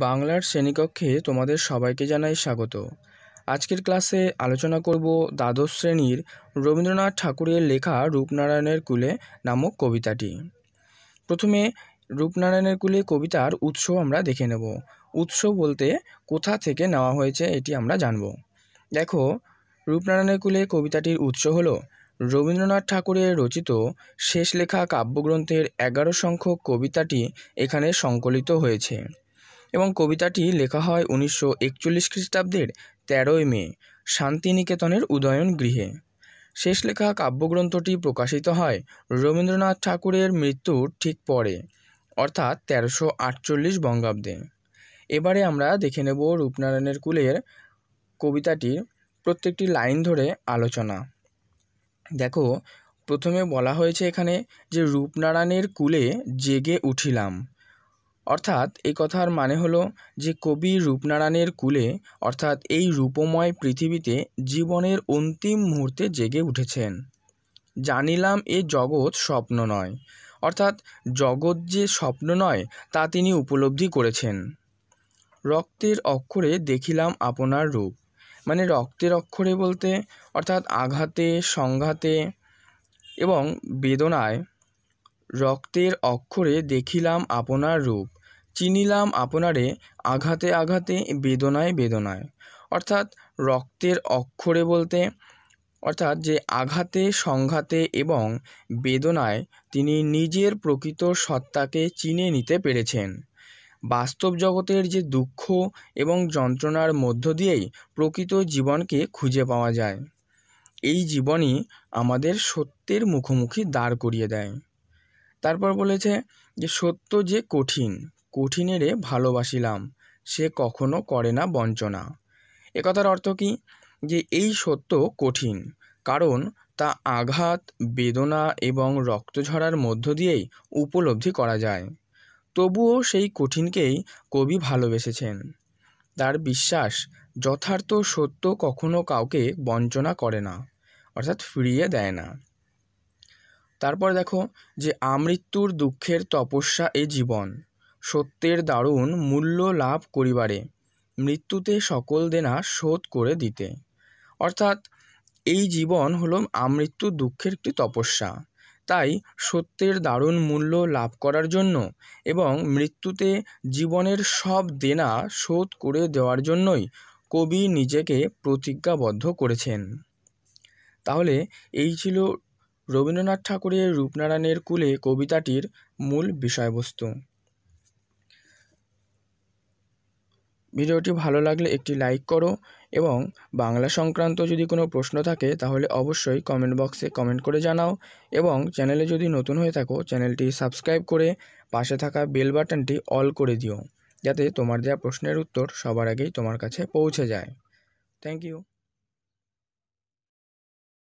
বাংলার শ্রেণীকক্ষে তোমাদের সবাইকে জানাই স্বাগত। আজকের ক্লাসে আলোচনা করব দ্বাদশ শ্রেণীর রবীন্দ্রনাথ ঠাকুরের লেখা রূপনারায়ণের কূলে নামক কবিতাটি। প্রথমে রূপনারায়ণের কূলে কবিতার উৎস আমরা দেখে নেব। উৎস বলতে কোথা থেকে নেওয়া হয়েছে এটি আমরা জানব। দেখো, রূপনারায়ণের কূলে কবিতাটির উৎস হলো রবীন্দ্রনাথ ঠাকুরের রচিত শেষ লেখা কাব্যগ্রন্থের 11 সংখ্যক কবিতাটি এখানে সংকলিত হয়েছে এবং কবিতাটি লেখা হয় 1941 খ্রিস্টাব্দের 13ই মে শান্তিনিকেতনের উদয়ন গৃহে। শেষ লেখা কাব্যগ্রন্থটি প্রকাশিত হয় রবীন্দ্রনাথ ঠাকুরের মৃত্যুর ঠিক পরে, অর্থাৎ 1348 বঙ্গাব্দে। এবারে আমরা দেখে নেব রূপনারায়ণের কূলের কবিতাটির প্রত্যেকটি লাইন ধরে আলোচনা। দেখো, প্রথমে বলা হয়েছে এখানে যে রূপনারায়ণের কূলে জেগে উঠিলাম, অর্থাৎ এই কথার মানে হলো যে কবি রূপনারায়ণের কূলে অর্থাৎ এই রূপময় পৃথিবীতে জীবনের অন্তিম মুহূর্তে জেগে উঠেছেন। জানিলাম এ জগৎ স্বপ্ন নয়, অর্থাৎ জগৎ যে স্বপ্ন নয় তা তিনি উপলব্ধি করেছেন। রক্তের অক্ষরে দেখিলাম আপনার রূপ, মানে রক্তের অক্ষরে বলতে অর্থাৎ আঘাতে, সংঘাতে এবং বেদনায় রক্তের অক্ষরে দেখিলাম আপনার রূপ, চিনিলাম আপনারে আঘাতে আঘাতে, বেদনায় বেদনায়। অর্থাৎ রক্তের অক্ষরে বলতে অর্থাৎ যে আঘাতে, সংঘাতে এবং বেদনায় তিনি নিজের প্রকৃত সত্তাকে চিনে নিতে পেরেছেন। বাস্তব জগতের যে দুঃখ এবং যন্ত্রণার মধ্য দিয়েই প্রকৃত জীবনকে খুঁজে পাওয়া যায়। এই জীবনই আমাদের সত্যের মুখোমুখি দাঁড় করিয়ে দেয়। তারপর বলেছে যে সত্য যে কঠিন, কঠিনেরে ভালোবাসিলাম, সে কখনো করে না বঞ্চনা। একথার অর্থ কি? যে এই সত্য কঠিন, কারণ তা আঘাত, বেদনা এবং রক্তঝরার মধ্য দিয়েই উপলব্ধি করা যায়। তবুও সেই কঠিনকেই কবি ভালোবেসেছেন। তার বিশ্বাস যথার্থ সত্য কখনো কাউকে বঞ্চনা করে না, অর্থাৎ ফিরিয়ে দেয় না। তারপর দেখো যে আমৃত্যুর দুঃখের তপস্যা এ জীবন, সত্যের দারুণ মূল্য লাভ করিবারে, মৃত্যুতে সকল দেনা শোধ করে দিতে। অর্থাৎ এই জীবন হলো আমৃত্যু দুঃখের একটি তপস্যা, তাই সত্যের দারুণ মূল্য লাভ করার জন্য এবং মৃত্যুতে জীবনের সব দেনা শোধ করে দেওয়ার জন্যই কবি নিজেকে প্রতিজ্ঞাবদ্ধ করেছেন। তাহলে এই ছিল রবীন্দ্রনাথ ঠাকুরের রূপনারায়ণের কূলে কবিতাটির মূল বিষয়বস্তু। ভিডিওটি ভালো লাগলে একটি লাইক করো এবং বাংলা সংক্রান্ত যদি কোনো প্রশ্ন থাকে তাহলে অবশ্যই কমেন্ট বক্সে কমেন্ট করে জানাও এবং চ্যানেলে যদি নতুন হয়ে থাকো চ্যানেলটি সাবস্ক্রাইব করে পাশে থাকা বেল বাটনটি অল করে দিও, যাতে তোমার দেওয়া প্রশ্নের উত্তর সবার আগেই তোমার কাছে পৌঁছে যায়। Thank you.